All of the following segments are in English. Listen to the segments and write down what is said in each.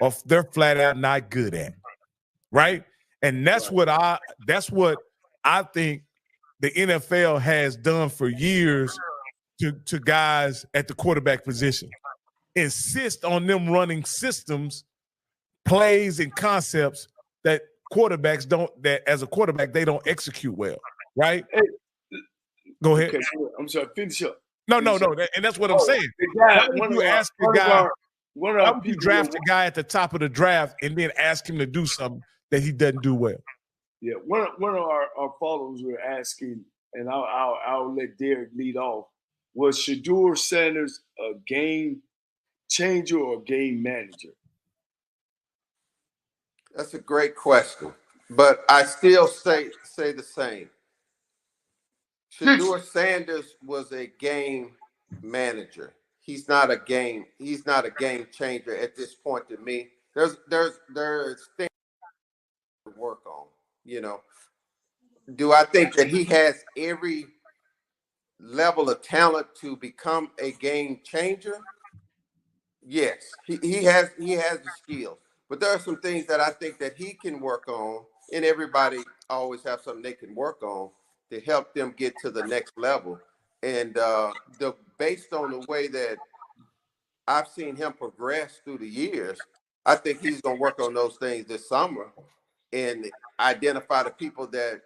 or they're flat out not good at, right? And that's what I think the NFL has done for years to guys at the quarterback position. Insist on them running systems, plays, and concepts that quarterbacks don't, that as a quarterback, they don't execute well, right? Hey, go ahead. Okay, I'm sorry, finish up. No, and that's what I'm saying. Why would you ask a guy, why would you draft a guy at the top of the draft and then ask him to do something that he doesn't do well? Yeah, one of our followers were asking, and I'll let Derek lead off. Was Shedeur Sanders a game changer or a game manager? That's a great question, but I still say the same. Shedeur Sanders was a game manager. He's not a game changer at this point to me. There's things to work on, you know. Do I think that he has every level of talent to become a game changer? Yes, he has the skills, but there are some things that I think that he can work on, and everybody always have something they can work on to help them get to the next level. And based on the way that I've seen him progress through the years, I think he's going to work on those things this summer and identify the people that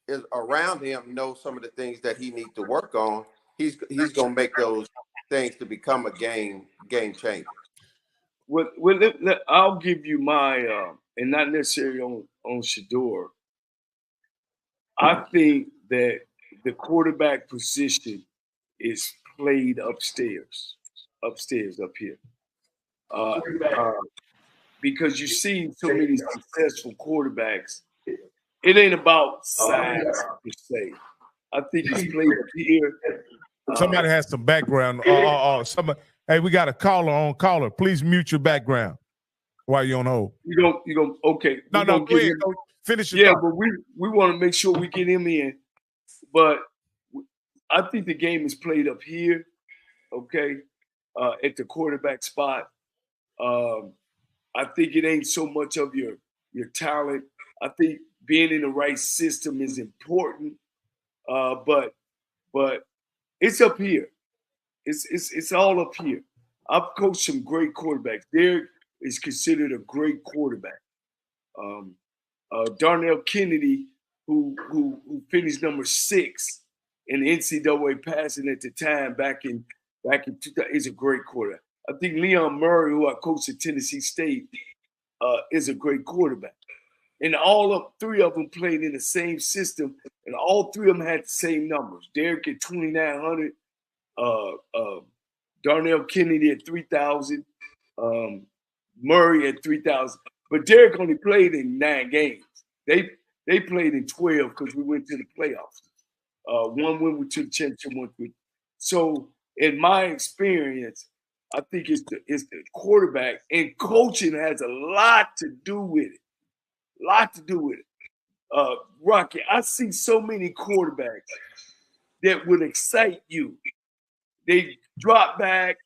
is around him, know some of the things that he needs to work on. He's going to make those things to become a game changer. Well, I'll give you my and not necessarily on Shedeur. I think that the quarterback position is played upstairs up here, because you see so many successful quarterbacks. It ain't about size per se. I think it's played up here. Somebody has some background. Somebody. Hey, we got a caller. Please mute your background while you're on hold. You don't. Okay. No. Go ahead. Finish your Yeah, thought. but we want to make sure we get him in. But I think the game is played up here. Okay, at the quarterback spot. I think it ain't so much of your talent. I think being in the right system is important. But it's up here. It's all up here. I've coached some great quarterbacks. Derek is considered a great quarterback. Darnell Kennedy, who finished number 6 in the NCAA passing at the time back in 2000, is a great quarterback. I think Leon Murray, who I coached at Tennessee State, is a great quarterback. And three of them played in the same system, and all three of them had the same numbers. Derek at 2,900, Darnell Kennedy at 3,000, Murray at 3,000. But Derek only played in 9 games. They played in 12 because we went to the playoffs. One went to the championship, one went. So in my experience, I think it's the quarterback, and coaching has a lot to do with it. Rocky, I see so many quarterbacks that would excite you. They drop back,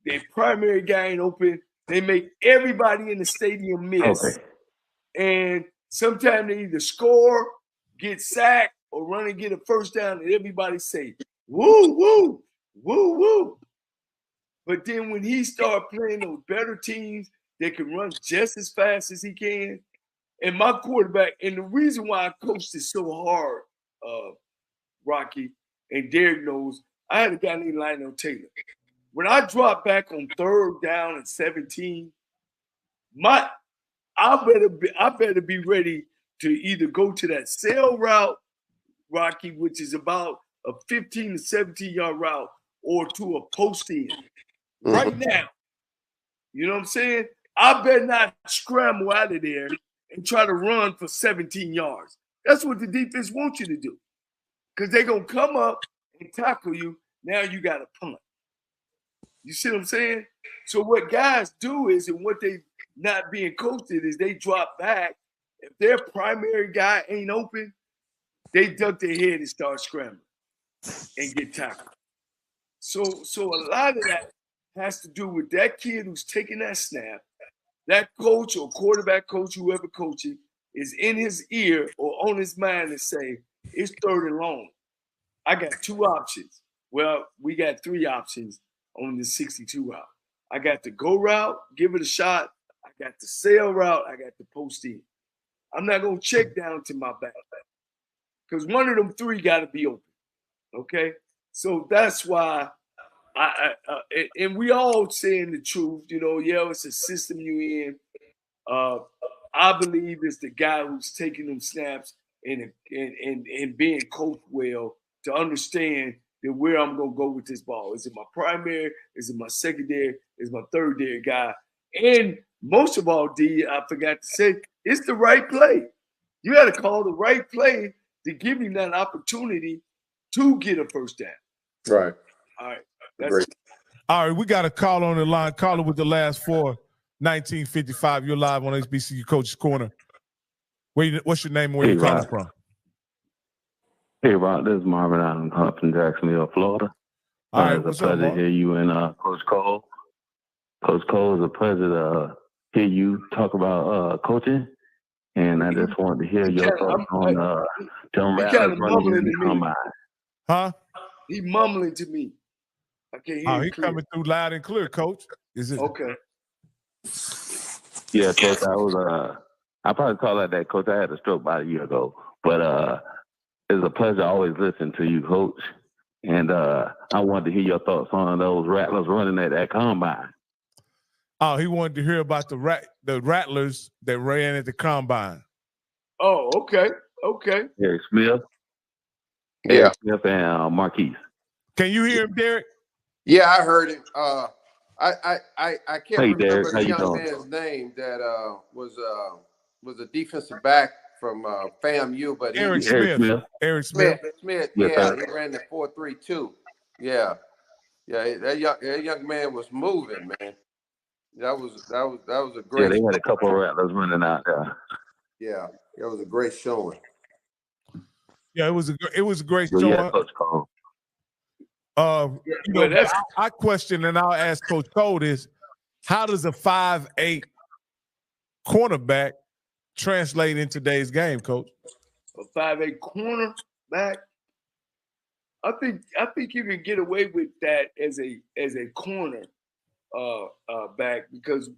their primary guy ain't open, they make everybody in the stadium miss. Okay. And sometimes they either score, get sacked, or run and get a first down, and everybody say, woo, woo, woo, woo. But then when he start playing those better teams that can run just as fast as he can, and my quarterback, and the reason why I coached it so hard, Rocky, and Derek knows, I had a guy named Lionel Taylor. When I dropped back on 3rd down and 17, I better be ready to either go to that sail route, Rocky, which is about a 15 to 17-yard route, or to a post in. Right now, you know what I'm saying? I better not scramble out of there and try to run for 17 yards. That's what the defense wants you to do. Because they're going to come up and tackle you. Now you got to punt. You see what I'm saying? So what guys do is, and what they not being coached is, they drop back. If their primary guy ain't open, they duck their head and start scrambling and get tackled. So a lot of that has to do with that kid who's taking that snap, that coach or quarterback coach, whoever coaching, is in his ear or on his mind and say, it's 3rd and long. I got 2 options. Well, we got 3 options on the 62 route. I got the go route, give it a shot. I got the sail route. I got the post in. I'm not going to check down to my back because one of them 3 got to be open. Okay? So that's why and we all saying the truth. Yeah, it's a system you in. I believe it's the guy who's taking them snaps and being coached well to understand that where I'm gonna go with this ball. Is it my primary? Is it my secondary? Is it my third-dary guy? And most of all, D, I forgot to say, it's the right play. You got to call the right play to give him that opportunity to get a first down. Right. All right. Great. All right, we got a call on the line. Caller with the last 4, 1955. You're live on HBCU Coach's Corner. What's your name and where you calling from? Hey, Rock, this is Marvin. I'm calling from Jacksonville, Florida. All right, it's a pleasure to hear you and Coach Cole. Coach Cole, it's a pleasure to hear you talk about coaching. And I just wanted to hear your thoughts on John Rattlers running in the combine. Huh? He mumbling to me. I can't hear him. He's coming through loud and clear, Coach. Is it okay? Yeah, Coach. I probably call that Coach. I had a stroke about a year ago, but it's a pleasure always listening to you, Coach. And I wanted to hear your thoughts on those Rattlers running at that combine. Oh, he wanted to hear about the Rattlers that ran at the combine. Oh, okay. Eric Smith. Yeah. Eric Smith and Marquise. Can you hear him, Derek? Yeah, I heard it. I can't remember Derek, the young man's name that was a defensive back from FAMU, but Eric Smith. Eric Smith. Smith. Yeah, he ran the 4.32. Yeah, that young man was moving, man. That was a great. Yeah, they had a couple of Rattlers running out there. Yeah, it was a great showing. Yeah, it was a great showing. Yeah, Coach Cole. I question and I'll ask Coach Cole is, how does a 5'8" cornerback translate in today's game, Coach? A 5'8" cornerback. I think you can get away with that as a corner back because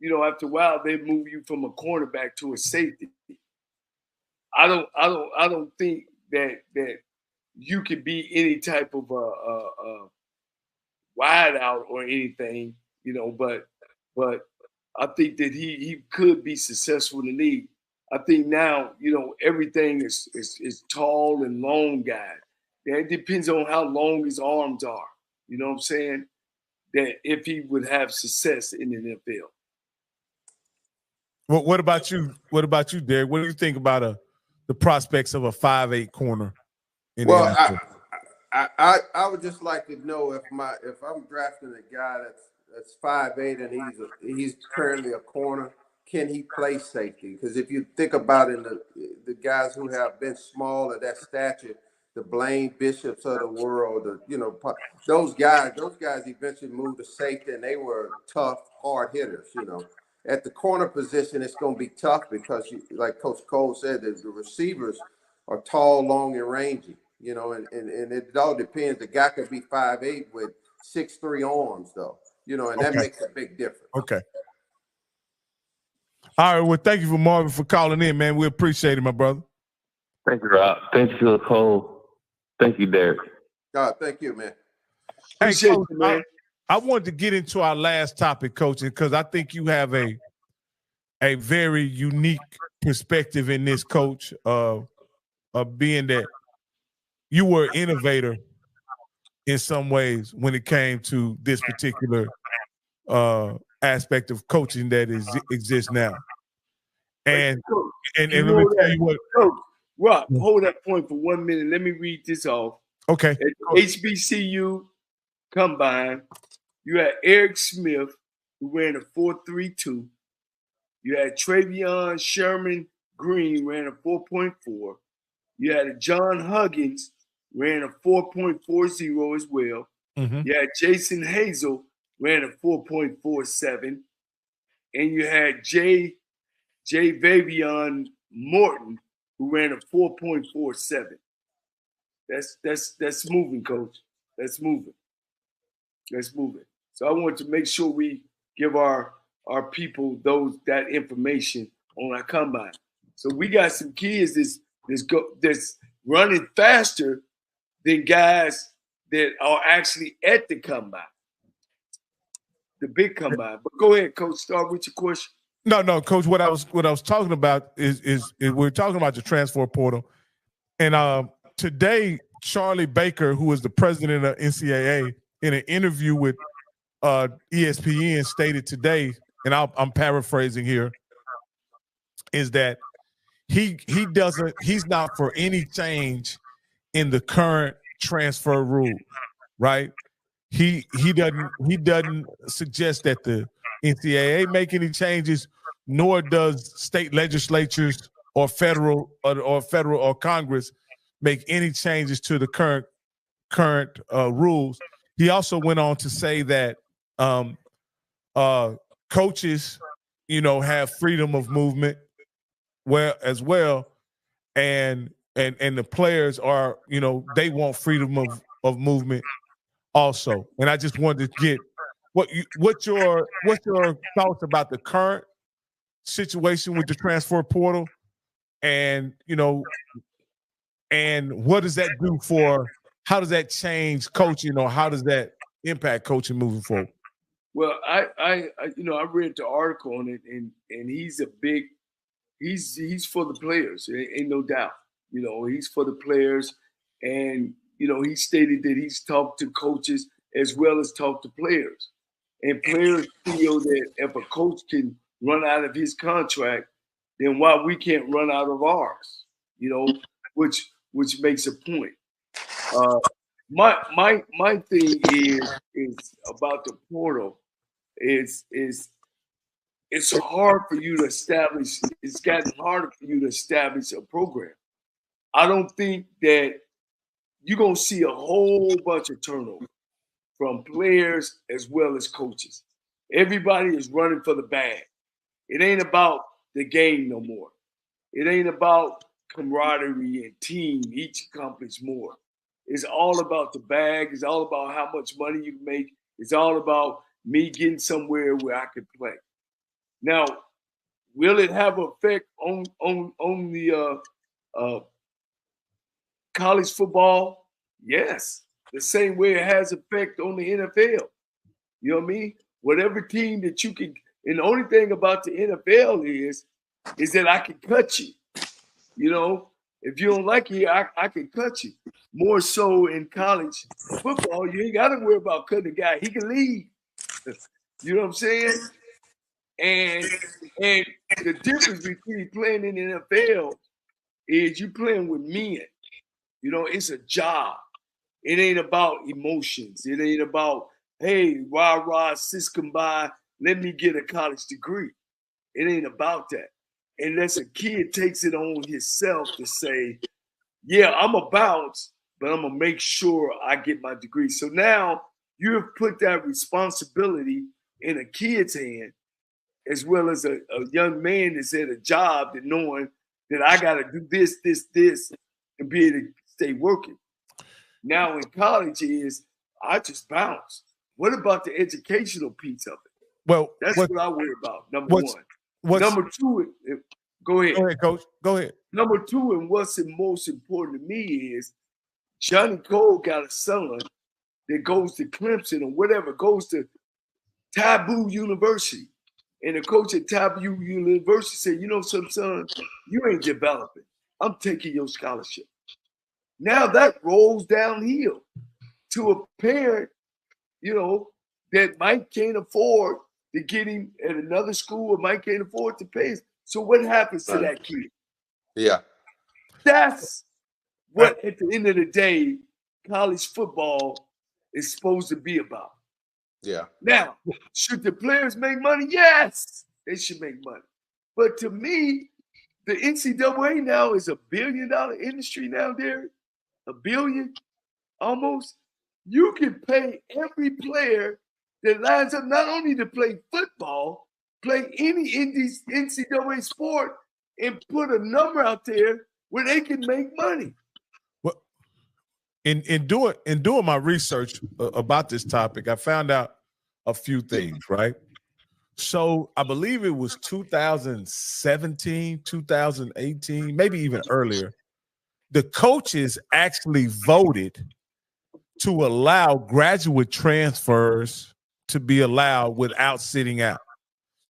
after a while they move you from a cornerback to a safety. I don't think that you could be any type of wide out or anything, but I think that he could be successful in the league. I think now, everything is tall and long guy. It depends on how long his arms are. You know what I'm saying? That if he would have success in the NFL. Well, what about you? What about you, Derek? What do you think about the prospects of a 5'8" corner? Well, I would just like to know if I'm drafting a guy that's 5'8" and he's currently a corner, can he play safety? Because if you think about it, the guys who have been small at that stature, the Blaine Bishops of the world, those guys eventually moved to safety and they were tough, hard hitters. At the corner position, it's going to be tough because, like Coach Cole said, the receivers are tall, long, and rangy. And it all depends. The guy could be 5'8" with 6'3" arms, though. And that makes a big difference. Okay. All right. Well, thank you for Marvin for calling in, man. We appreciate it, my brother. Thank you, Rob. Thank you, Cole. Thank you, Derek. Thank you, man. Hey, Coach, man. I wanted to get into our last topic, coaching, because I think you have a very unique perspective in this, Coach, of being that you were an innovator in some ways when it came to this particular aspect of coaching that exists now. And let me tell you what, Coach, Rob, hold that point for 1 minute. Let me read this off. Okay. At HBCU Combine, you had Eric Smith, who ran a 4.32. You had Travion Sherman Green, ran a 4.4. You had John Huggins, ran a 4.40 as well. Mm-hmm. You had Jason Hazel, ran a 4.47. and you had J. Vavion Morton, who ran a 4.47. That's moving, coach. That's moving. That's moving. So I want to make sure we give our people that information on our combine. So we got some kids that's running faster than guys that are actually at the combine, the big combine. But go ahead, coach. Start with your question. No, coach. What I was talking about is we're talking about the transfer portal, and today Charlie Baker, who is the president of NCAA, in an interview with ESPN, stated today, and I'm paraphrasing here, is that he's not for any change in the current transfer rule, right? He doesn't suggest that the NCAA make any changes, nor does state legislatures or federal or Congress make any changes to the current rules. He also went on to say that coaches, have freedom of movement as well, and the players are, they want freedom of movement also. And I just wanted to get what's your thoughts about the current situation with the transfer portal, and and what does that do how does that change coaching, or how does that impact coaching moving forward? Well, I read the article on it, and he's for the players. Ain't no doubt. He's for the players, and he stated that he's talked to coaches as well as talked to players, and players feel that if a coach can run out of his contract, then why we can't run out of ours? Which makes a point. My thing is about the portal. It's hard for you to establish. It's gotten harder for you to establish a program. I don't think that you're gonna see a whole bunch of turnover from players as well as coaches. Everybody is running for the bag. It ain't about the game no more. It ain't about camaraderie and team, each accomplish more. It's all about the bag. It's all about how much money you make. It's all about me getting somewhere where I can play. Now, will it have an effect on the college football? Yes. The same way it has effect on the NFL. You know what I mean? Whatever team that you can, and the only thing about the NFL is that I can cut you. If you don't like it, I can cut you. More so in college football, you ain't got to worry about cutting a guy. He can leave. You know what I'm saying? And the difference between playing in the NFL is you playing with men. It's a job. It ain't about emotions. It ain't about, hey, rah, sis come by, let me get a college degree. It ain't about that. Unless a kid takes it on himself to say, yeah, I'm a bounce, but I'm going to make sure I get my degree. So now you have put that responsibility in a kid's hand, as well as a young man that's at a job, that knowing that I got to do this, and be able to stay working. Now in college I just bounce. What about the educational piece of it? Well, that's what I worry about, number one. Number two, go ahead. Go ahead, coach. Go ahead. Number two, and what's the most important to me is Johnnie Cole got a son that goes to Clemson or whatever, goes to Taboo University. And the coach at Taboo University said, son, you ain't developing. I'm taking your scholarship. Now that rolls downhill to a parent, that Mike can't afford to get him at another school, or Mike can't afford to pay. So what happens to that kid? Yeah. That's what, at the end of the day, college football is supposed to be about. Yeah. Now, should the players make money? Yes, they should make money. But to me, the NCAA now is $1 billion industry now, Derek. $1 billion, almost. You can pay every player that lines up not only to play football, play any NCAA sport and put a number out there where they can make money. Well, in doing my research about this topic, I found out a few things, right? So I believe it was 2017, 2018, maybe even earlier. The coaches actually voted to allow graduate transfers to be allowed without sitting out.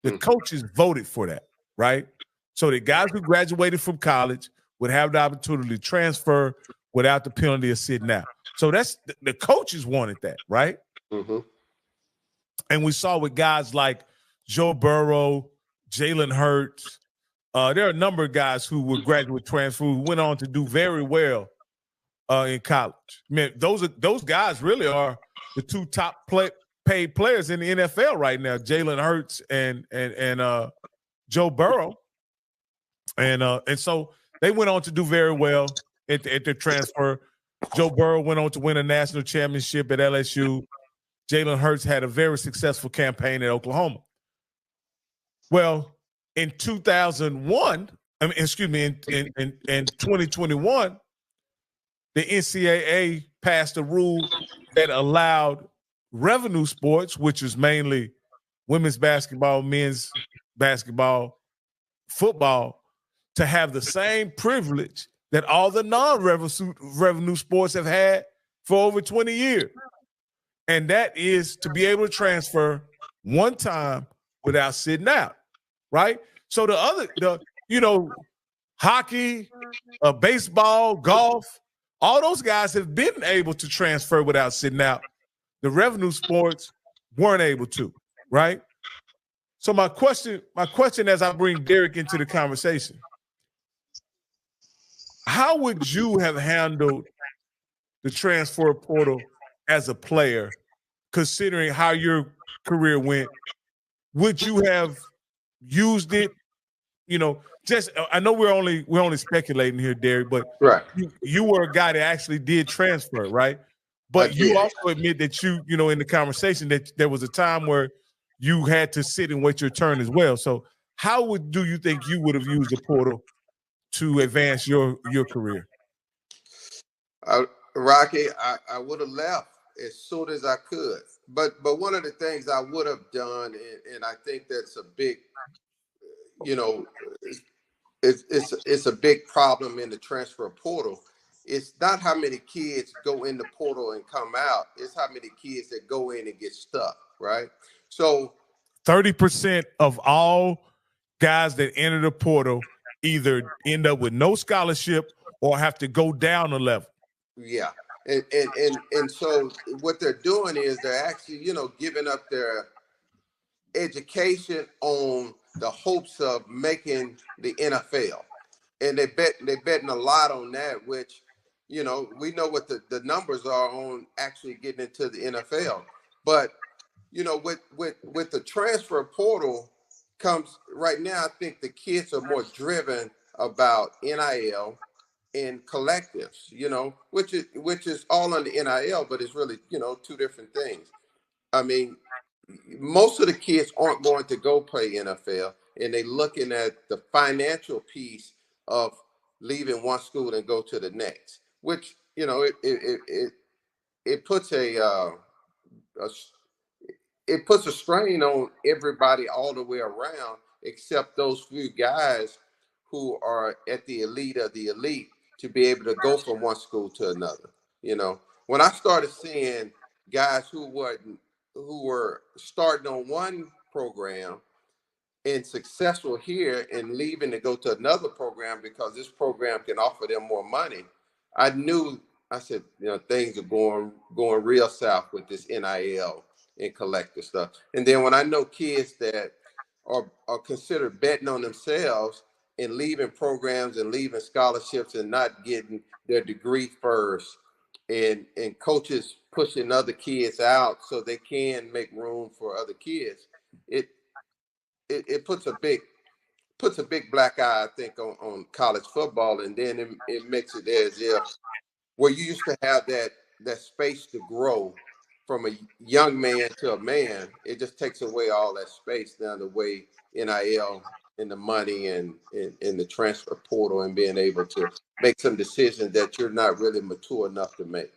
The coaches voted for that, right? So the guys who graduated from college would have the opportunity to transfer without the penalty of sitting out. So that's the coaches wanted that, right? Mm-hmm. And we saw with guys like Joe Burrow, Jalen Hurts. There are a number of guys who were graduate transfer who went on to do very well in college. I mean, those guys really are the two top paid players in the NFL right now: Jalen Hurts and Joe Burrow. And so they went on to do very well at their transfer. Joe Burrow went on to win a national championship at LSU. Jalen Hurts had a very successful campaign at Oklahoma. Well, in 2001, in 2021, the NCAA passed a rule that allowed revenue sports, which is mainly women's basketball, men's basketball, football, to have the same privilege that all the non-revenue sports have had for over 20 years. And that is to be able to transfer one time without sitting out, right? So hockey, baseball, golf, all those guys have been able to transfer without sitting out. The revenue sports weren't able to, right? So my question as I bring Derek into the conversation, how would you have handled the transfer portal as a player, considering how your career went? Would you have used it? I know we're only speculating here, Derek, but right. You were a guy that actually did transfer, right? But you also admit that in the conversation that there was a time where you had to sit and wait your turn as well. So how do you think you would have used the portal to advance your career? Rocky, I would have left as soon as I could. But one of the things I would have done, and I think that's a big, it's a big problem in the transfer portal. It's not how many kids go in the portal and come out. It's how many kids that go in and get stuck, right? So 30% of all guys that enter the portal either end up with no scholarship or have to go down a level. Yeah. And so what they're doing is they're actually, giving up their education on the hopes of making the NFL. And they're betting a lot on that, which, we know what the numbers are on actually getting into the NFL. But, with the transfer portal comes right now, I think the kids are more driven about NIL and collectives, which is all under NIL, but it's really, two different things. I mean, most of the kids aren't going to go play NFL, and they're looking at the financial piece of leaving one school and go to the next, which it puts it puts a strain on everybody all the way around, except those few guys who are at the elite of the elite to be able to go from one school to another. When I started seeing guys who were starting on one program and successful here and leaving to go to another program because this program can offer them more money, I said, things are going real south with this NIL and collective stuff. And then when I know kids that are considered betting on themselves and leaving programs and leaving scholarships and not getting their degree first, and coaches pushing other kids out so they can make room for other kids, it puts a big black eye, I think, on college football. And then it makes it as if where you used to have that space to grow from a young man to a man, it just takes away all that space down the way NIL and the money and the transfer portal and being able to make some decisions that you're not really mature enough to make.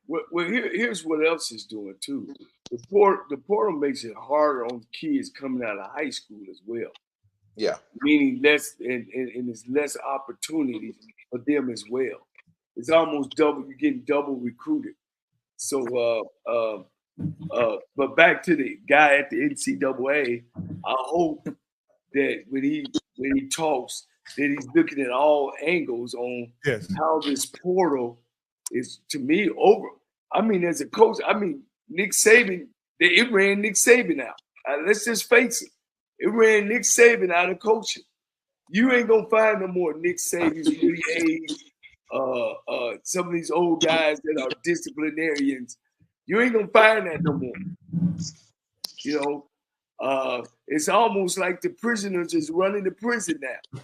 Well, here's what else is doing too. The portal makes it harder on kids coming out of high school as well. Yeah. Meaning less and there's less opportunities for them as well. It's almost double, you're getting double recruited. So but back to the guy at the NCAA, I hope that when he talks, that he's looking at all angles on how this portal is, to me, over. I mean, as a coach, Nick Saban, it ran Nick Saban out. Let's just face it. It ran Nick Saban out of coaching. You ain't gonna find no more Nick Sabans, Willie Hayes, some of these old guys that are disciplinarians. You ain't gonna find that no more. You know, it's almost like the prisoners is running the prison now.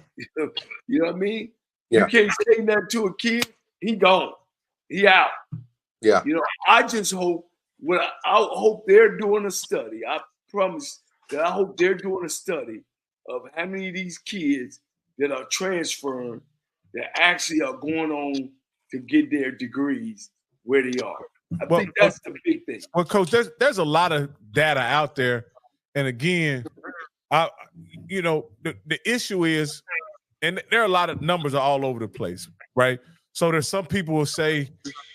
You know what I mean? Yeah. You can't say that to a kid. He gone. He out. Yeah. You know, I just hope. I hope they're doing a study. I promise that I hope they're doing a study of how many of these kids that are transferring that actually are going on to get their degrees where they are. I think that's the big thing. Well, Coach, there's a lot of data out there, and again, the issue is, and there are a lot of numbers all over the place, right? So there's some people will say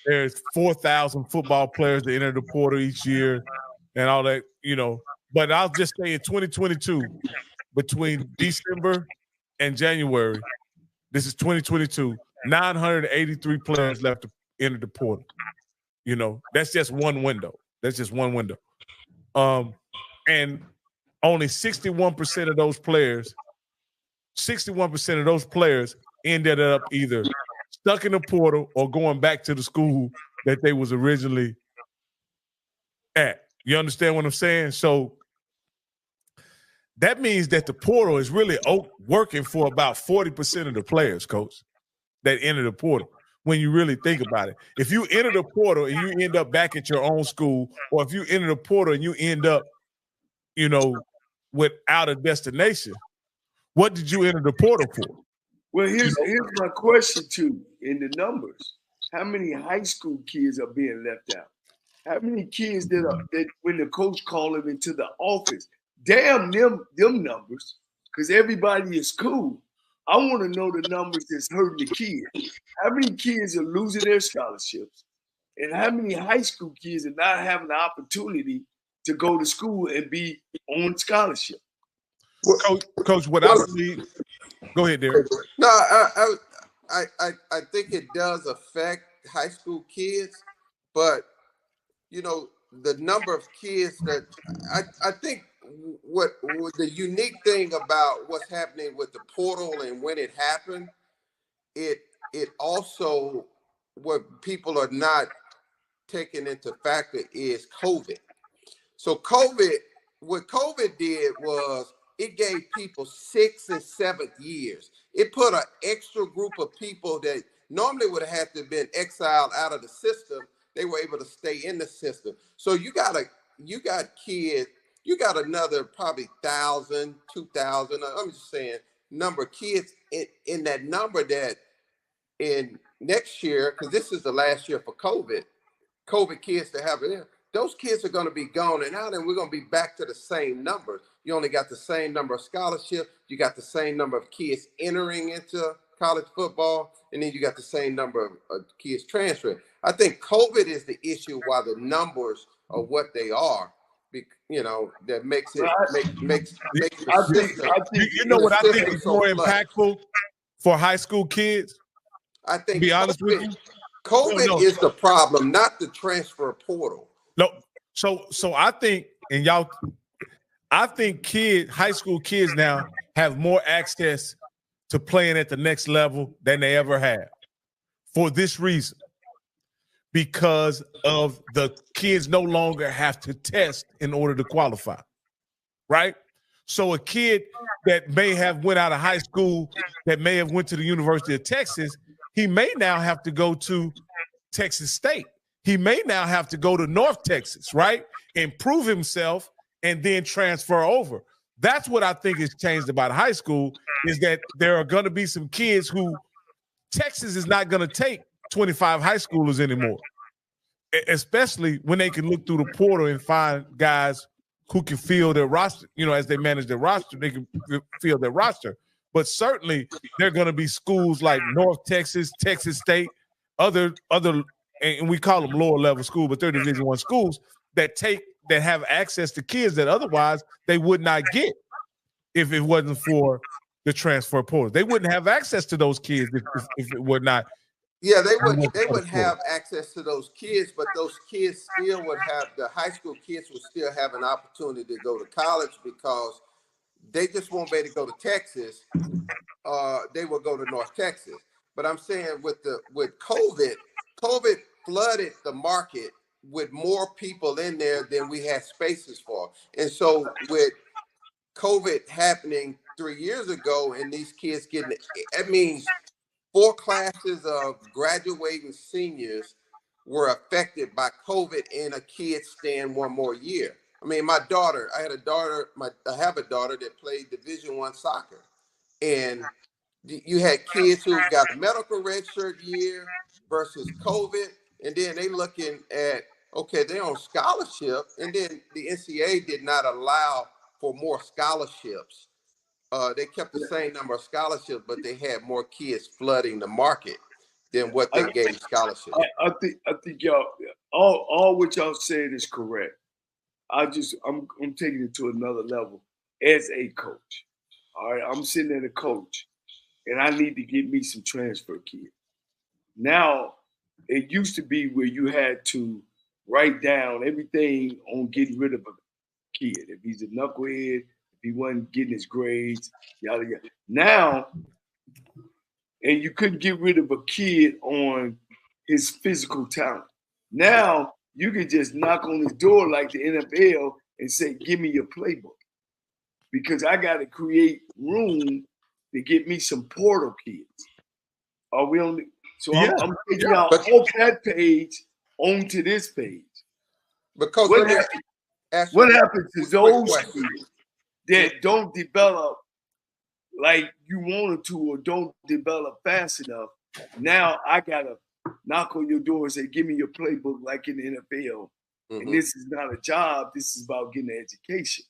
there's 4,000 football players that enter the portal each year, and all that, But I'll just say in 2022, between December and January, this is 2022, 983 players left to enter the portal. That's just one window. And only 61% of those players ended up either stuck in the portal or going back to the school that they was originally at. You understand what I'm saying? So that means that the portal is really working for about 40% of the players, Coach, that enter the portal. When you really think about it, if you enter the portal and you end up back at your own school, or if you enter the portal and you end up, without a destination, what did you enter the portal for? Well, here's my question to you in the numbers. How many high school kids are being left out? How many kids that when the coach called them into the office, damn them numbers, because everybody is cool. I want to know the numbers that's hurting the kids. How many kids are losing their scholarships? And how many high school kids are not having the opportunity to go to school and be on scholarship? Well, Coach, what I believe, go ahead, Derek. No, I think it does affect high school kids, but the number of kids that I think what the unique thing about what's happening with the portal and when it happened, it also, what people are not taking into factor is COVID. So what COVID did was it gave people 6th and 7th years. It put an extra group of people that normally would have had to have been exiled out of the system. They were able to stay in the system. So you got kids, you got another probably 1,000, 2,000, I'm just saying, number of kids in that number that in next year, because this is the last year for COVID kids to have it in, those kids are going to be gone and out, and we're going to be back to the same numbers. You only got the same number of scholarships, you got the same number of kids entering into college football, and then you got the same number of kids transferring. I think COVID is the issue why the numbers are what they are. That makes it makes the system. What I think is more impactful for high school kids? I think, to be honest with you, COVID is the problem, not the transfer portal. No, so I think, I think high school kids now have more access to playing at the next level than they ever have. For this reason, because of the kids no longer have to test in order to qualify, right? So a kid that may have went out of high school, that may have went to the University of Texas, he may now have to go to Texas State. he may now have to go to North Texas, right? Improve himself and then transfer over. That's what I think has changed about high school, is that there are going to be some kids who Texas is not going to take 25 high schoolers anymore, especially when they can look through the portal and find guys who can fill their roster. You know, as they manage their roster, they can fill their roster. But certainly there are going to be schools like North Texas, Texas State, other, and we call them lower level school, but they're Division I schools that have access to kids that otherwise they would not get if it wasn't for the transfer portal. They wouldn't have access to those kids if it would not. Yeah, they would have access to those kids, but those kids still would have, the high school kids would still have an opportunity to go to college because they just won't be able to go to Texas. They will go to North Texas. But I'm saying with COVID flooded the market with more people in there than we had spaces for. And so with COVID happening 3 years ago and these kids getting, that means 4 classes of graduating seniors were affected by COVID and a kid staying one more year. I mean, I have a daughter that played Division I soccer. And you had kids who got a medical red shirt year versus COVID. And then they looking at, okay, they're on scholarship. And then the NCAA did not allow for more scholarships. They kept the same number of scholarships, but they had more kids flooding the market than what they gave scholarships. I think y'all all what y'all said is correct. I'm taking it to another level as a coach. All right, I'm sitting as a coach, and I need to get me some transfer kids. Now, it used to be where you had to write down everything on getting rid of a kid. If he's a knucklehead, if he wasn't getting his grades, yada yada. Now, and you couldn't get rid of a kid on his physical talent. Now you can just knock on his door like the NFL and say, "Give me your playbook," because I got to create room to get me some portal kids. Are we on? So yeah. I'm taking out off that page onto this page. Because what happens to those kids that don't develop like you wanted to or don't develop fast enough? Now I gotta knock on your door and say, "Give me your playbook," like in the NFL. Mm-hmm. And this is not a job. This is about getting an education.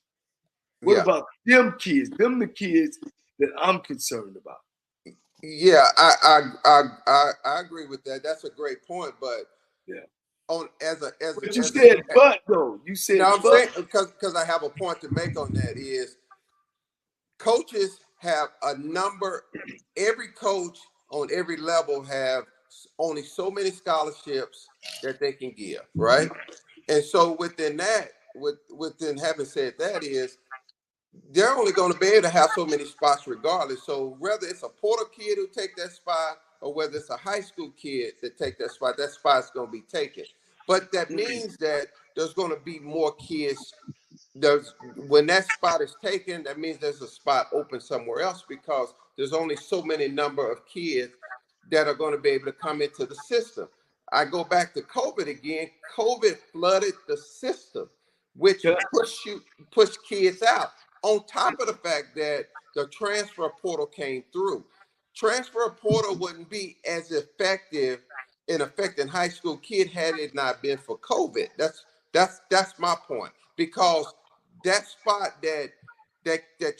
What about them kids? Them the kids that I'm concerned about. Yeah, I agree with that. That's a great point. But you said though. You said I'm saying because I have a point to make on that is coaches have a number. Every coach on every level have only so many scholarships that they can give, right? And so within that, within having said that is, they're only going to be able to have so many spots regardless. So whether it's a portal kid who take that spot or whether it's a high school kid that take that spot's going to be taken. But that means that there's going to be more kids. When that spot is taken, that means there's a spot open somewhere else because there's only so many number of kids that are going to be able to come into the system. I go back to COVID again. COVID flooded the system, which pushed kids out. On top of the fact that the transfer portal came through. Transfer portal wouldn't be as effective in affecting high school kid had it not been for COVID. That's my point. Because that spot that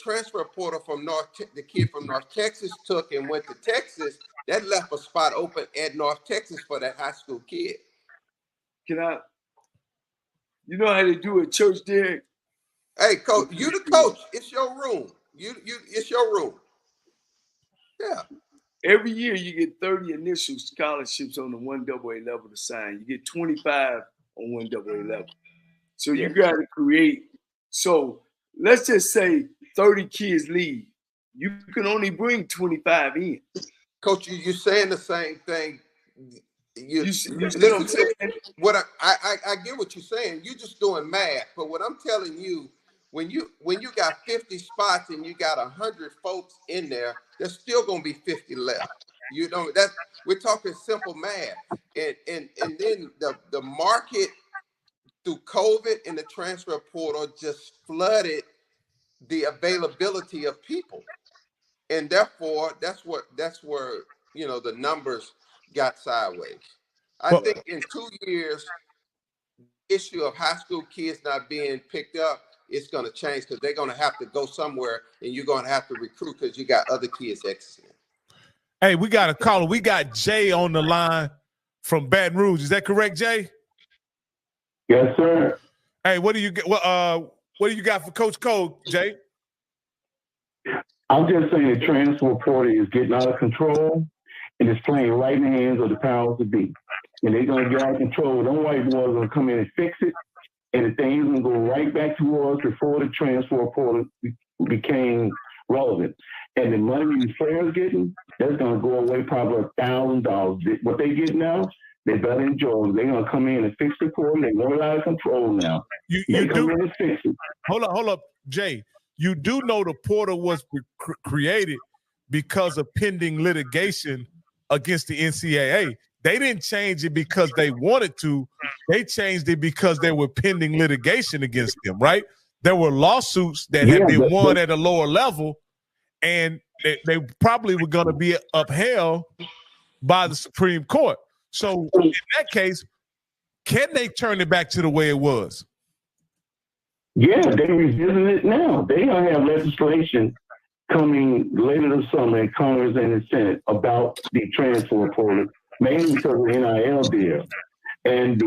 transfer portal from the kid from North Texas took and went to Texas, that left a spot open at North Texas for that high school kid. You know how they do at church, Derek? Hey, coach, you the coach. It's your room. It's your room. Yeah. Every year you get 30 initial scholarships on the 1AA level to sign. You get 25 on 1AA level. So you got to create. So let's just say 30 kids leave. You can only bring 25 in. Coach, you're saying the same thing. You see what I'm saying? I get what you're saying. You're just doing math. But what I'm telling you, when you got 50 spots and you got 100 folks in there, there's still going to be 50 left. You know, we're talking simple math. And then the market through COVID and the transfer portal just flooded the availability of people. And therefore, that's where, you know, the numbers got sideways. I think in 2 years, the issue of high school kids not being picked up is going to change because they're going to have to go somewhere and you're going to have to recruit because you got other kids exiting. Hey, we got a caller. We got Jay on the line from Baton Rouge. Is that correct, Jay? Yes, sir. Hey, what do you got for Coach Cole, Jay? I'm just saying the transfer portal is getting out of control and it's playing right in the hands of the powers that be. And they're going to get out of control. Them white boys are going to come in and fix it. And the thing's going to go right back to us before the transfer portal became relevant. And the money these players getting, that's going to go away probably $1,000. What they get now, they better enjoy it. They're going to come in and fix the portal. They want it out of control now. You come do in and fix it. Hold up, Jay. You do know the portal was created because of pending litigation against the NCAA. They didn't change it because they wanted to. They changed it because there were pending litigation against them, right? There were lawsuits that had been won at a lower level, and they probably were going to be upheld by the Supreme Court. So in that case, can they turn it back to the way it was? Yeah, they're revisiting it now. They're going to have legislation coming later this summer in Congress and the Senate about the transfer portal, mainly because of NIL deal. And they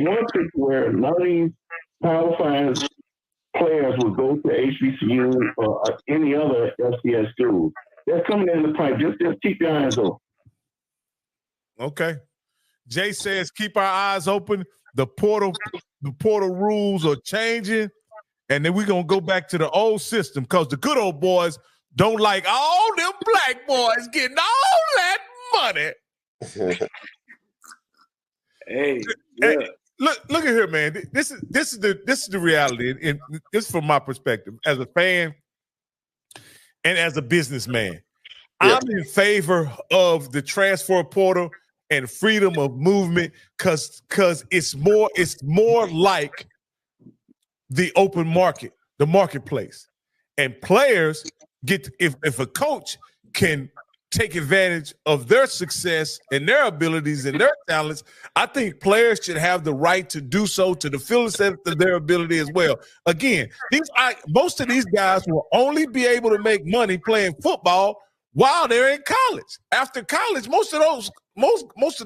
want to where none of these Power 5 players will go to HBCU or any other FCS school. That's coming in the pipe. Just keep your eyes open. Okay. Jay says keep our eyes open. The portal rules are changing, and then we're gonna go back to the old system because the good old boys don't like all them black boys getting all that money. Hey, look at here, man. This is the reality, and this is from my perspective as a fan and as a businessman. Yeah. I'm in favor of the transfer portal and freedom of movement because it's more like the open market, the marketplace. And players get if a coach can take advantage of their success and their abilities and their talents, I think players should have the right to do so to the fullest of their ability as well. Again, most of these guys will only be able to make money playing football while they're in college. After college, most of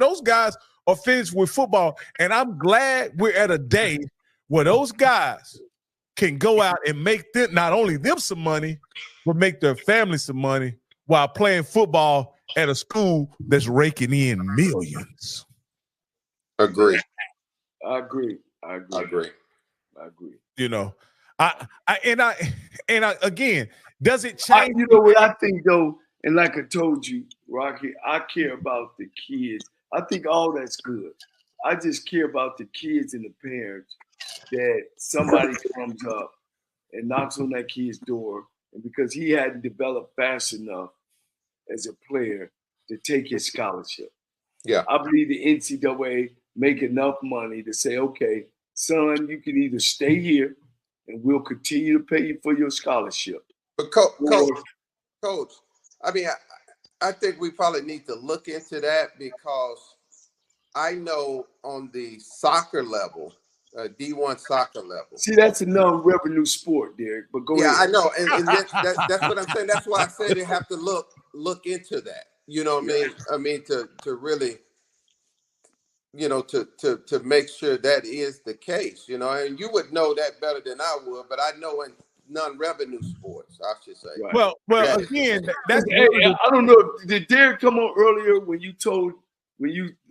those guys are finished with football. And I'm glad we're at a day where those guys can go out and make not only them some money, but make their family some money while playing football at a school that's raking in millions. Agree. I agree. You know, again, does it change? You know what I think though, and like I told you, Rocky, I care about the kids. I think all that's good. I just care about the kids and the parents that somebody comes up and knocks on that kid's door, and because he hadn't developed fast enough as a player to take his scholarship. Yeah. I believe the NCAA make enough money to say, okay, son, you can either stay here and we'll continue to pay you for your scholarship. But coach, I mean, I think we probably need to look into that because I know on the soccer level, D1 soccer level. See, that's a non-revenue sport, Derek. But go ahead. Yeah, I know, and that's what I'm saying. That's why I said they have to look into that. You know what I mean? I mean to really, you know, to make sure that is the case. You know, and you would know that better than I would, but I know in non-revenue sports, I should say. Right. Well, again, that's. Hey, I don't know. Did Derek come on earlier when you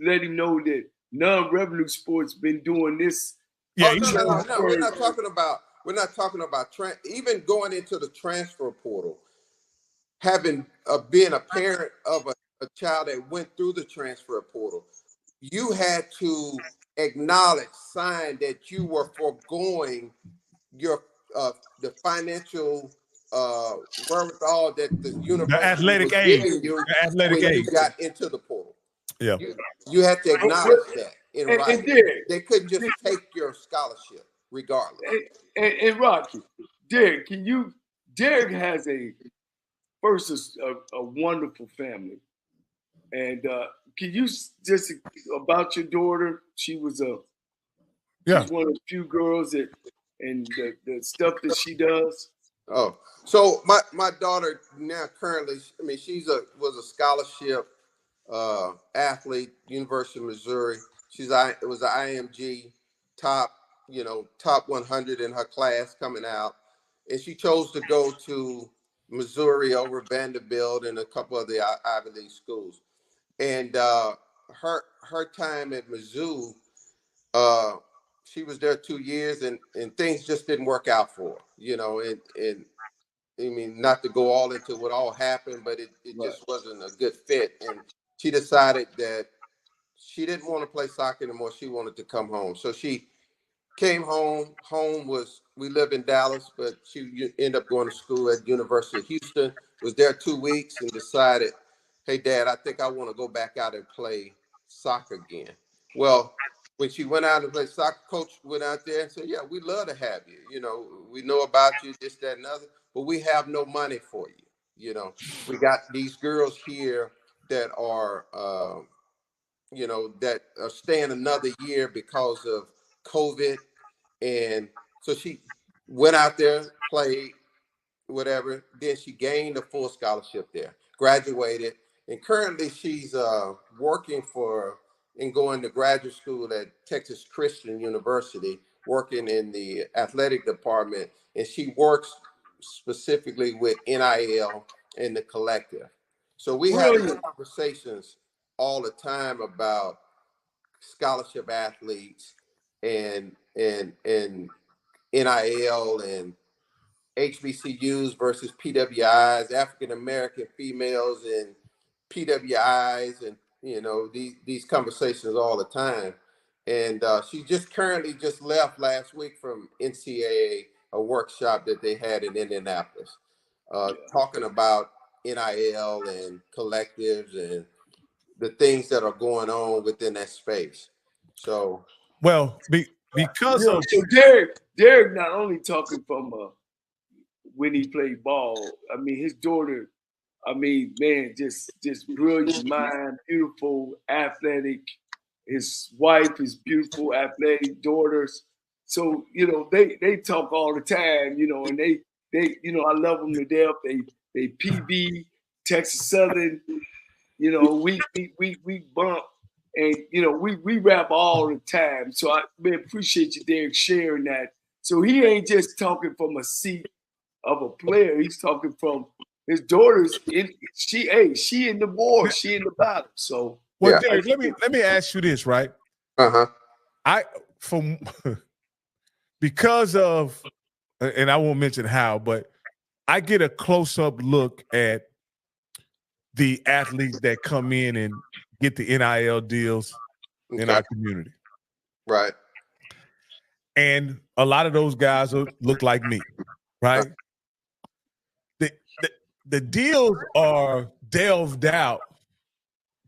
let him know that non-revenue sports been doing this? Yeah, no. We're not talking about even going into the transfer portal, having being a parent of a child that went through the transfer portal. You had to sign that you were foregoing your the financial wherewithal that the The university athletic was aid. giving you The athletic when aid. you got into the portal. Yeah. You had to acknowledge that in and writing. Derek, They couldn't just take your scholarship regardless. and Rocky, Derek, Derek has a wonderful family. And can you just about your daughter? She's one of the few girls and the stuff that she does. Oh, so my daughter now currently, I mean, was a scholarship athlete, University of Missouri. It was an IMG top 100 in her class coming out, and she chose to go to Missouri over Vanderbilt and a couple of the Ivy League schools. And her time at Mizzou, she was there 2 years, and things just didn't work out for her, and I mean, not to go all into what all happened, but it Right. just wasn't a good fit. And she decided that she didn't want to play soccer anymore. She wanted to come home. So she came home. We live in Dallas, but she ended up going to school at University of Houston, was there 2 weeks and decided, hey, Dad, I think I want to go back out and play soccer again. Well, when she went out and played soccer, coach went out there and said, yeah, we'd love to have you. We know about you, this, that, and other, but we have no money for you. We got these girls here that are, that are staying another year because of COVID. And so she went out there, played, whatever. Then she gained a full scholarship there, graduated, and currently she's working and going to graduate school at Texas Christian University, working in the athletic department, and she works specifically with NIL and the collective. So we have conversations all the time about scholarship athletes and NIL and HBCUs versus PWIs, African American females and PWIs, and these conversations all the time. And she currently left last week from NCAA, a workshop that they had in Indianapolis, talking about NIL and collectives and the things that are going on within that space. So, well, because of so Derek not only talking from when he played ball. I mean, his daughter. I mean, man, just brilliant mind, beautiful, athletic. His wife is beautiful, athletic, daughters. So they talk all the time, and they I love them to death. They PB Texas Southern. We bump and we rap all the time. So I appreciate you, Derek, sharing that. So he ain't just talking from a seat of a player. He's talking from his daughter's she in the war, she in the battle. So well, Derek, let me ask you this, right? Because of, and I won't mention how, but I get a close-up look at the athletes that come in and get the NIL deals in our community. Right. And a lot of those guys look like me, right? The deals are delved out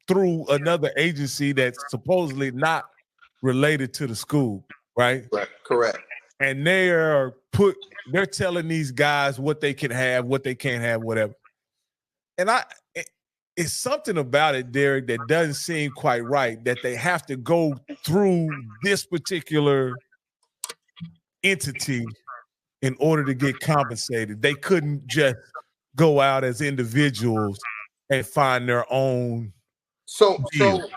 through another agency that's supposedly not related to the school, right? Right. Correct. And they're telling these guys what they can have, what they can't have, whatever. And it's something about it, Derek, that doesn't seem quite right, that they have to go through this particular entity in order to get compensated. They couldn't just go out as individuals and find their own. So the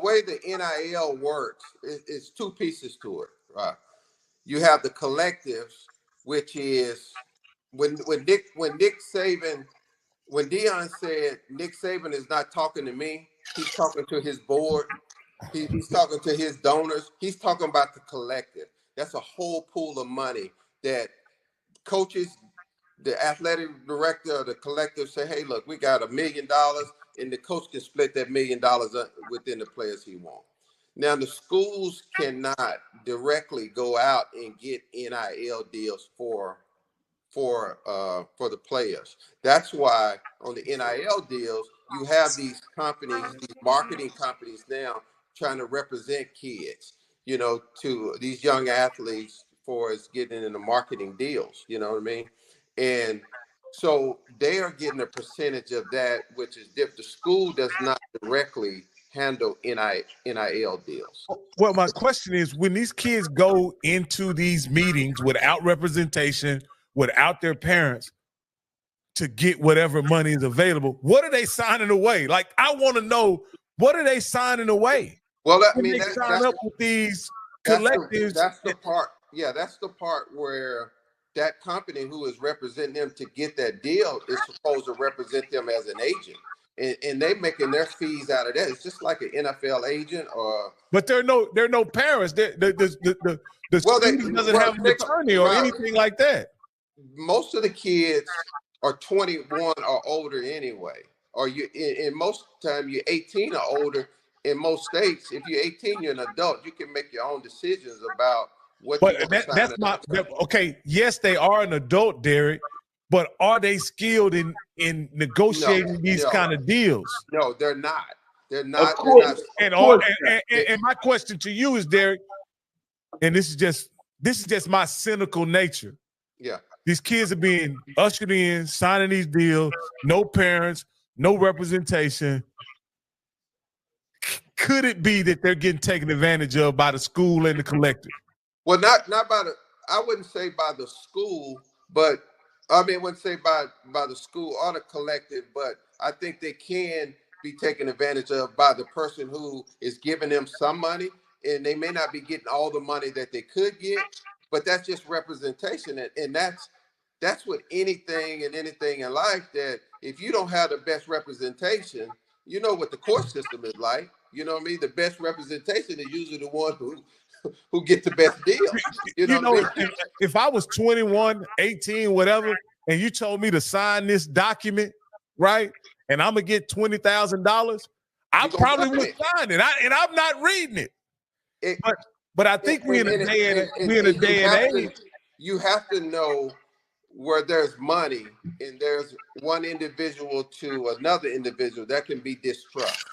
way the NIL works is two pieces to it, right? You have the collectives, which is when Deion said Nick Saban is not talking to me, he's talking to his board, he's talking to his donors, he's talking about the collective. That's a whole pool of money that coaches, the athletic director of the collective say, hey, look, we got $1 million, and the coach can split that $1 million within the players he wants. Now, the schools cannot directly go out and get NIL deals for for the players. That's why on the NIL deals, you have these companies, these marketing companies now trying to represent kids, to these young athletes for us getting into marketing deals, you know what I mean? And so they are getting a percentage of that, which is different. The school does not directly handle NIL deals. Well, my question is, when these kids go into these meetings without representation, without their parents, to get whatever money is available, what are they signing away? Like, I want to know, what are they signing away? Well, When they sign up with these collectives. That's the part. Yeah, that's the part where that company who is representing them to get that deal is supposed to represent them as an agent. And they making their fees out of that. It's just like an NFL agent or. But there are no parents. The student doesn't have an attorney or anything like that. Most of the kids are 21 or older anyway. Or you in most time you're 18 or older. In most states, if you're 18, you're an adult. You can make your own decisions about what. But that's not okay. Yes, they are an adult, Derek. But are they skilled in negotiating these kind of deals? No, they're not. They're not. Of course. And my question to you is, Derek, and this is just my cynical nature. Yeah. These kids are being ushered in, signing these deals, no parents, no representation. Could it be that they're getting taken advantage of by the school and the collective? Well, not by I wouldn't say by the school, but I wouldn't say by the school or the collective, but I think they can be taken advantage of by the person who is giving them some money, and they may not be getting all the money that they could get, but that's just representation, and that's with anything in life, that if you don't have the best representation, you know what the court system is like. You know what I mean? The best representation is usually the one who get the best deal. You know what I mean? If I was 21, 18, whatever, and you told me to sign this document, right, and I'm going to get $20,000, I probably would sign it. And I'm not reading it. But I think we're in a day and age. You have to know where there's money and there's one individual to another individual, that can be distrust.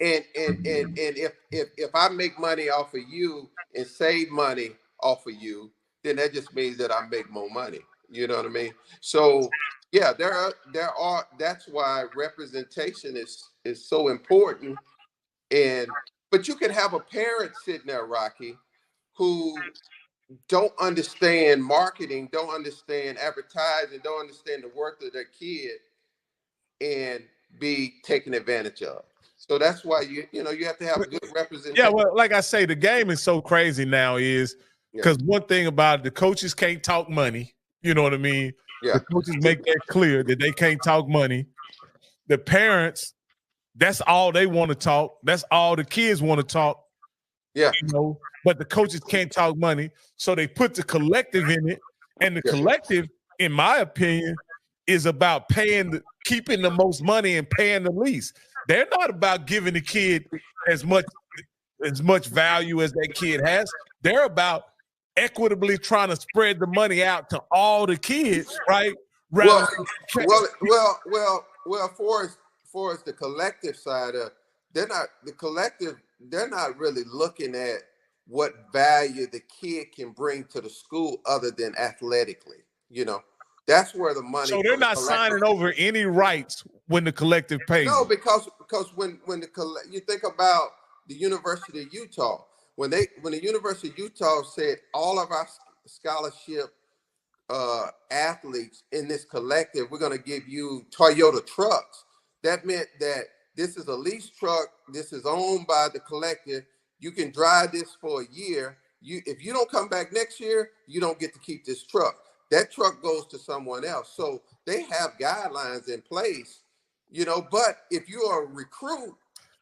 And if I make money off of you and save money off of you, then that just means that I make more money. You know what I mean? So yeah, there are. That's why representation is so important. But you can have a parent sitting there, Rocky, who don't understand marketing, don't understand advertising, don't understand the worth of their kid, and be taken advantage of. So that's why you have to have a good representation. Yeah, well, like I say, the game is so crazy now is because one thing about it, the coaches can't talk money. You know what I mean? Yeah. The coaches make that clear that they can't talk money. The parents, that's all they want to talk. That's all the kids want to talk. Yeah. But the coaches can't talk money. So they put the collective in it. And the collective, in my opinion, is about keeping the most money and paying the least. They're not about giving the kid as much value as that kid has. They're about equitably trying to spread the money out to all the kids, right? Well, for us, the collective side of, they're not really looking at what value the kid can bring to the school other than athletically. That's where the money. So they're not signing over any rights when the collective pays. No, because when you think about the University of Utah, when the University of Utah said all of our scholarship athletes in this collective, we're going to give you Toyota trucks. That meant that this is a lease truck. This is owned by the collective. You can drive this for a year. If you don't come back next year, you don't get to keep this truck. That truck goes to someone else. So they have guidelines in place, but if you are a recruit,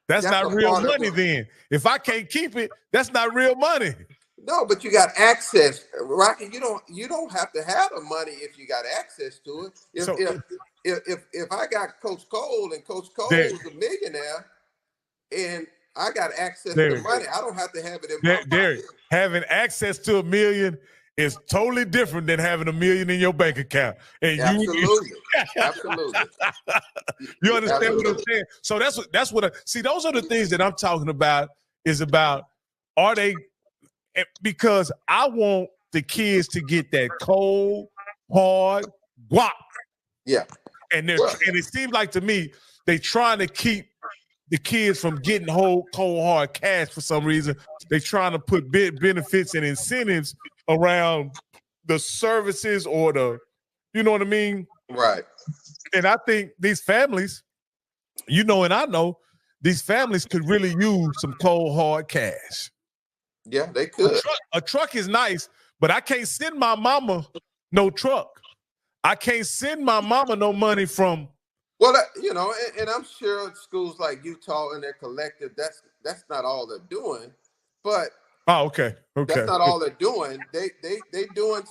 that's not real money then. If I can't keep it, that's not real money. No, but you got access, Rocky. You don't have to have the money if you got access to it. If I got Coach Cole and Coach Cole is a millionaire and I got access to the money, I don't have to have it in my pocket. Having access to $1 million is totally different than having $1 million in your bank account. And Absolutely. Absolutely. You understand Absolutely. what I'm saying? So that's what see, those are the things that I'm talking about, is about, are they, because I want the kids to get that cold, hard guap. Yeah. And it seems like to me, they trying to keep the kids from getting cold, hard cash for some reason. They trying to put benefits and incentives around the services or the, you know what I mean? Right. And I think these families, you know, and I know, these families could really use some cold, hard cash. Yeah, they could. A truck is nice, but I can't send my mama no truck. I can't send my mama no money from. Well, you know, and I'm sure schools like Utah and their collective, that's not all they're doing, but okay. That's not all they're doing. They doing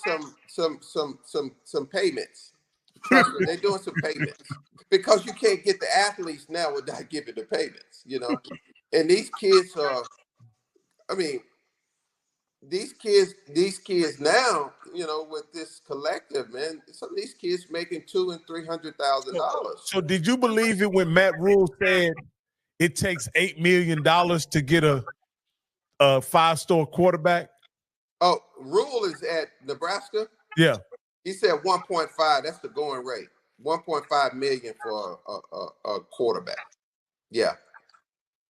some payments. Trust me, they're doing some payments, because you can't get the athletes now without giving the payments, you know. And these kids are, I mean, these kids now, you know, with this collective, man, some of these kids making $200,000 and $300,000. So did you believe it when Matt Rule said it takes $8 million to get a 5-star quarterback? Oh, Rule is at Nebraska? Yeah. He said 1.5. That's the going rate. 1.5 million for a quarterback. Yeah.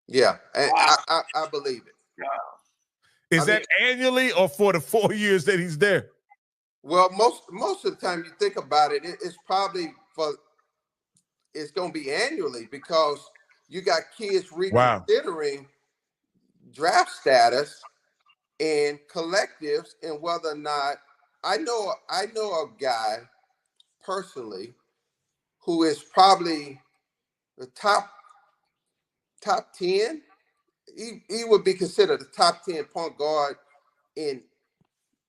Yeah. And Wow. I believe it. Wow. Is that annually or for the 4 years that he's there? Well, most of the time you think about it, it's probably it's going to be annually, because you got kids reconsidering draft status and collectives, and whether or not I know a guy personally who is probably the top 10. He would be considered the top 10 point guard in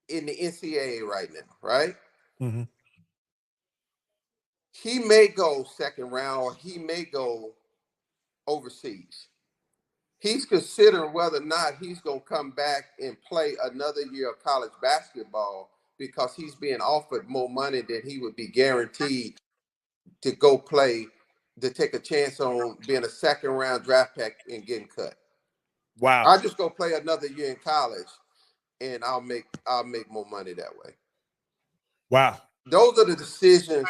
the NCAA right now, right? Mm-hmm. He may go second round, or he may go overseas. He's considering whether or not he's going to come back and play another year of college basketball, because he's being offered more money than he would be guaranteed to go play, to take a chance on being a second round draft pick and getting cut. Wow. I'll just go play another year in college, and I'll make more money that way. Wow. Those are the decisions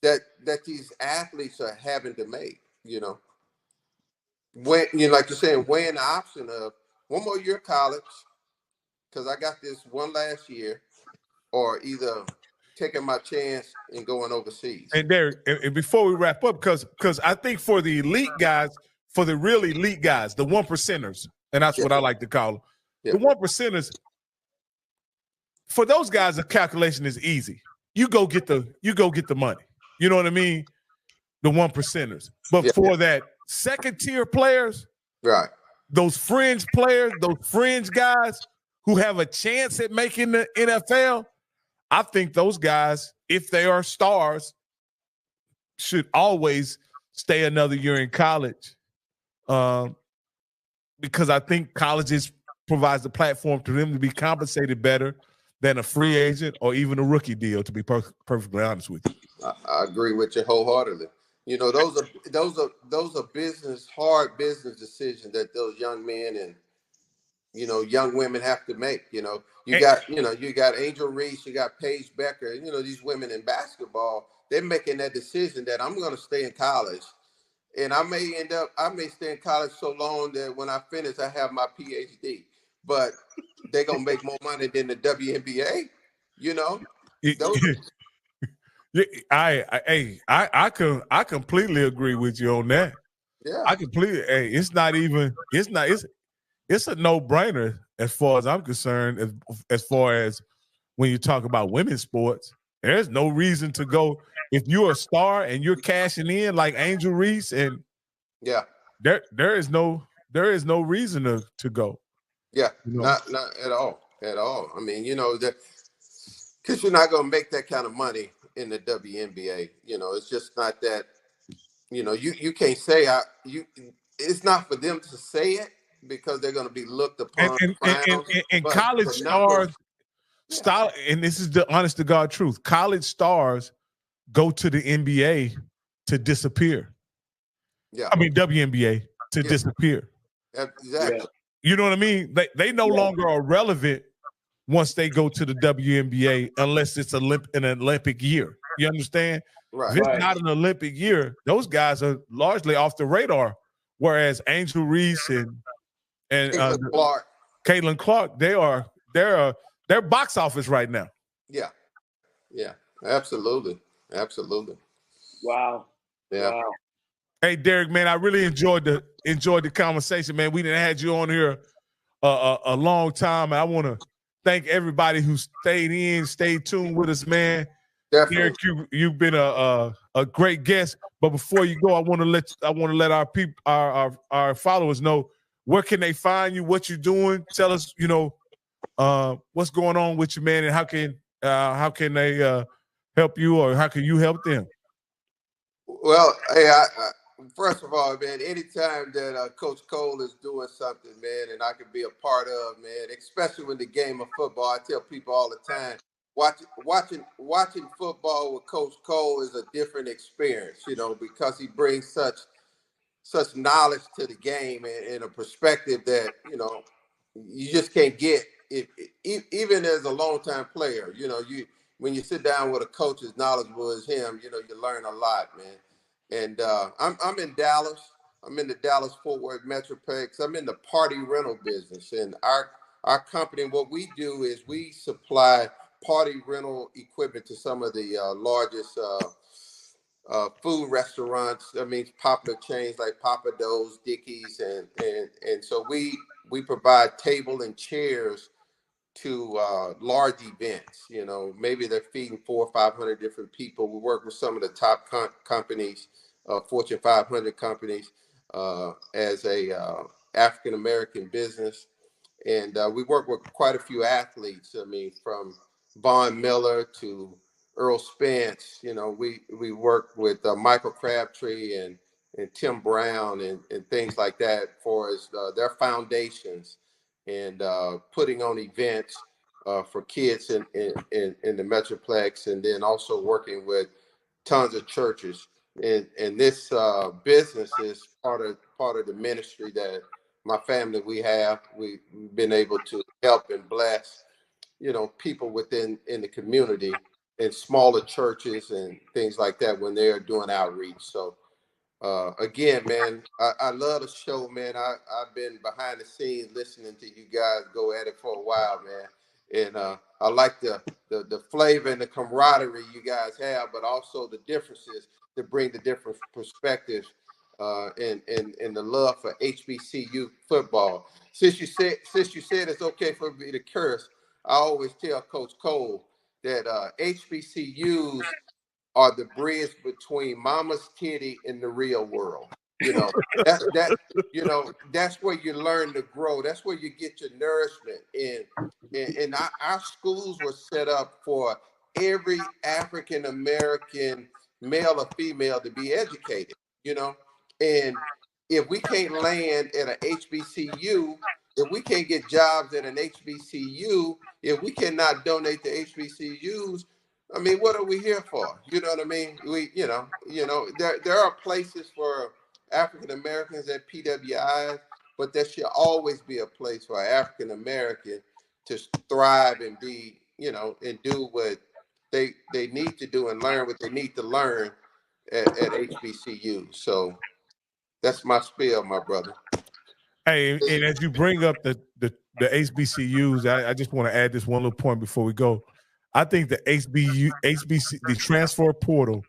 that these athletes are having to make, you know. When, you know, like you're saying, weighing the option of one more year of college, because I got this one last year, or either taking my chance and going overseas. And Derek, and before we wrap up, because I think for the elite guys, for the real elite guys, the 1%ers, and that's what I like to call them, the 1%ers, for those guys, the calculation is easy. You go get the money. You know what I mean? The 1%ers. But for that second tier players, right? Those fringe players, those fringe guys who have a chance at making the NFL, I think those guys, if they are stars, should always stay another year in college, because I think colleges provides the platform to them to be compensated better than a free agent or even a rookie deal, to be perfectly honest with you. I agree with you wholeheartedly. You know, those are hard business decisions that those young men and, you know, young women have to make. You know, you got Angel Reese, you got Paige Becker, you know, these women in basketball, they're making that decision that I'm going to stay in college, and I may stay in college so long that when I finish, I have my PhD, but they're going to make more money than the WNBA, you know. I completely agree with you on that. Yeah. I completely. Hey, it's a no-brainer as far as I'm concerned. As far as when you talk about women's sports, there's no reason to go if you're a star and you're cashing in like Angel Reese, and there is no reason to go. Yeah, you know? not at all. I mean, you know, because you're not going to make that kind of money in the WNBA. You know, it's just not that. You know, you can't say it's not for them to say it, because they're going to be looked upon. And college stars, Style, and this is the honest to God truth. College stars go to the NBA to disappear. Yeah. I mean WNBA to disappear. Exactly. Yeah. You know what I mean? They no longer are relevant once they go to the WNBA unless it's an Olympic year. You understand? Right. If it's Right. not an Olympic year, those guys are largely off the radar. Whereas Angel Reese and Caitlin Clark, they're box office right now. Yeah. Yeah. Absolutely. Absolutely. Wow. Yeah. Wow. Hey, Derek, man, I really enjoyed the conversation, man. We didn't had you on here a long time. And I want to thank everybody who stayed tuned with us, man. Definitely. Derek, you've been a great guest. But before you go, I want to let our people, our followers know where can they find you, what you're doing. Tell us, what's going on with you, man, and how can they help you, or how can you help them? Well, hey, I first of all, man, anytime that Coach Cole is doing something, man, and I can be a part of, man, especially with the game of football, I tell people all the time, watching football with Coach Cole is a different experience, because he brings such knowledge to the game and a perspective that you just can't get even as a longtime player. When you sit down with a coach as knowledgeable as him, you learn a lot, man. And I'm in Dallas. I'm in the Dallas-Fort Worth Metroplex. I'm in the party rental business, and our company, what we do is we supply party rental equipment to some of the largest food restaurants. That means popular chains like Papa Do's, Dickey's, and so we provide table and chairs to large events. Maybe they're feeding 400 or 500 different people. We work with some of the top companies, Fortune 500 companies, as a African American business, and we work with quite a few athletes. I mean, from Von Miller to Earl Spence. We work with Michael Crabtree and Tim Brown and things like that for their foundations and putting on events for kids in the Metroplex, and then also working with tons of churches. And this business is part of the ministry that my family we've been able to help and bless people in the community in smaller churches and things like that when they're doing outreach. So again, man, I love the show, man. I've been behind the scenes listening to you guys go at it for a while, man. And I like the flavor and the camaraderie you guys have, but also the differences to bring the different perspectives and the love for HBCU football. Since you said it's okay for me to curse, I always tell Coach Cole that HBCUs are the bridge between mama's kitty and the real world. That's where you learn to grow. That's where you get your nourishment. And our schools were set up for every African American male or female to be educated. And if we can't land at an HBCU, if we can't get jobs at an HBCU, if we cannot donate to HBCUs, I mean, what are we here for? You know what I mean? There are places for African Americans at PWIs, but there should always be a place for African American to thrive and be, and do what they need to do and learn what they need to learn at HBCU. So that's my spiel, my brother. Hey, and as you bring up the HBCUs, I just want to add this one little point before we go. I think the the transfer portal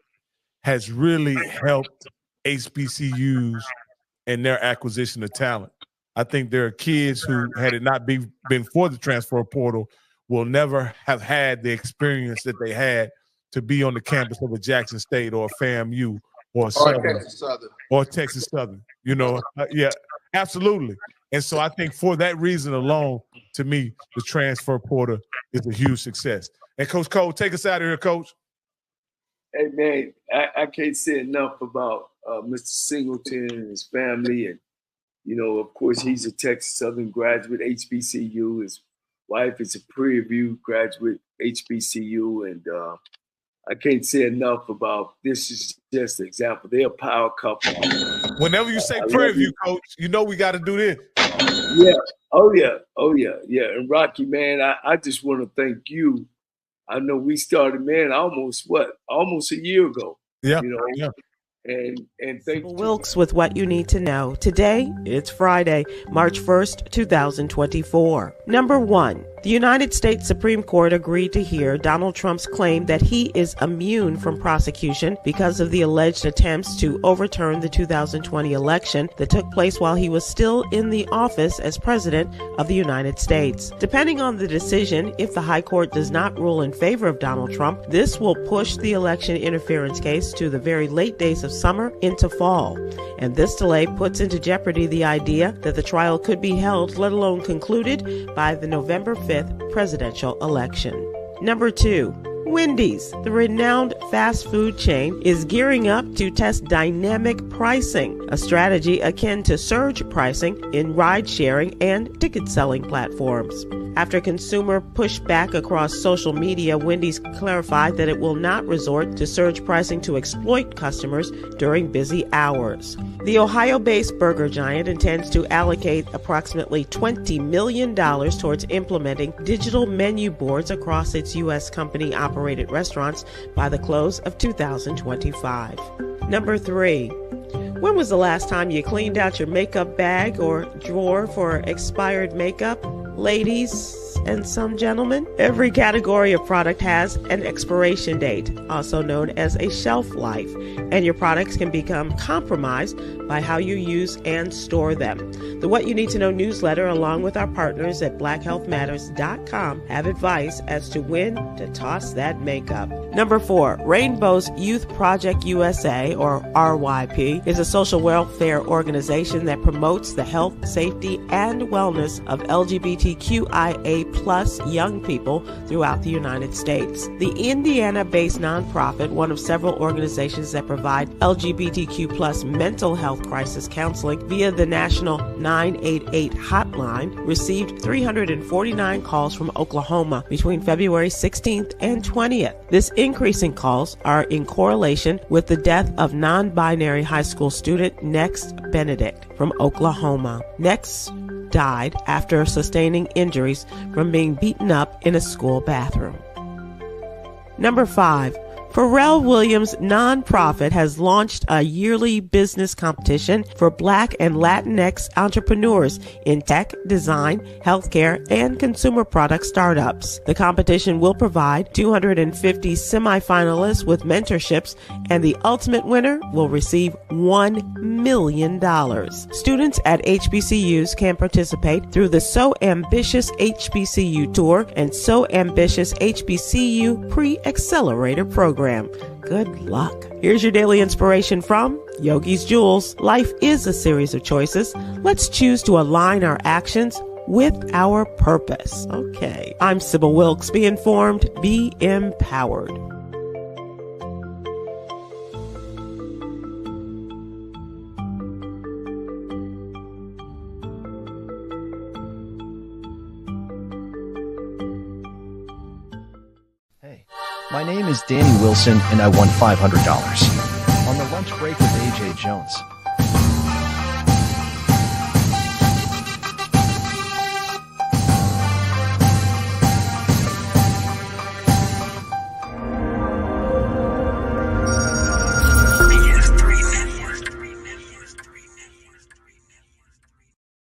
has really helped HBCUs in their acquisition of talent. I think there are kids who, had it not been for the transfer portal, will never have had the experience that they had to be on the campus of a Jackson State or a FAMU or Texas Southern. Yeah, absolutely. And so I think for that reason alone, to me, the transfer portal is a huge success. And Coach Cole, take us out of here, Coach. Hey, man, I can't say enough about Mr. Singleton and his family. And, of course, he's a Texas Southern graduate. HBCU is wife is a Prairie View graduate, HBCU, and I can't say enough about this. Is just an example. They're a power couple. Whenever you say Prairie View, Coach, you know we got to do this. Yeah. Oh yeah. And Rocky, man, I just want to thank you. I know we started, man, almost a year ago. Yeah. You know. Yeah. And thank you. Wilkes with what you need to know. Today, it's Friday, March 1st, 2024. Number 1. The United States Supreme Court agreed to hear Donald Trump's claim that he is immune from prosecution because of the alleged attempts to overturn the 2020 election that took place while he was still in the office as President of the United States. Depending on the decision, if the High Court does not rule in favor of Donald Trump, this will push the election interference case to the very late days of summer into fall. And this delay puts into jeopardy the idea that the trial could be held, let alone concluded, by the November 5th presidential election. Number 2. Wendy's, the renowned fast food chain, is gearing up to test dynamic pricing, a strategy akin to surge pricing in ride-sharing and ticket-selling platforms. After consumer pushback across social media, Wendy's clarified that it will not resort to surge pricing to exploit customers during busy hours. The Ohio-based burger giant intends to allocate approximately $20 million towards implementing digital menu boards across its U.S. company-operated restaurants by the close of 2025. Number 3. When was the last time you cleaned out your makeup bag or drawer for expired makeup? Ladies and some gentlemen, every category of product has an expiration date, also known as a shelf life, and your products can become compromised by how you use and store them. The What You Need to Know newsletter, along with our partners at BlackHealthMatters.com, have advice as to when to toss that makeup. Number 4, Rainbow's Youth Project USA, or RYP, is a social welfare organization that promotes the health, safety, and wellness of LGBTQIA+ young people throughout the United States. The Indiana-based nonprofit, one of several organizations that provide LGBTQ+ mental health crisis counseling via the national 988 hotline, received 349 calls from Oklahoma between February 16th and 20th. This increase in calls are in correlation with the death of non-binary high school student Next Benedict from Oklahoma. Next died after sustaining injuries from being beaten up in a school bathroom. Number 5. Pharrell Williams' nonprofit has launched a yearly business competition for Black and Latinx entrepreneurs in tech, design, healthcare, and consumer product startups. The competition will provide 250 semifinalists with mentorships, and the ultimate winner will receive $1 million. Students at HBCUs can participate through the So Ambitious HBCU Tour and So Ambitious HBCU Pre-Accelerator Program. Good luck. Here's your daily inspiration from Yogi's Jewels. Life is a series of choices. Let's choose to align our actions with our purpose. Okay. I'm Sybil Wilkes. Be informed, be empowered. My name is Danny Wilson, and I won $500 on the lunch break with AJ Jones.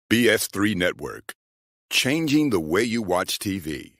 BS3 Network, changing the way you watch TV.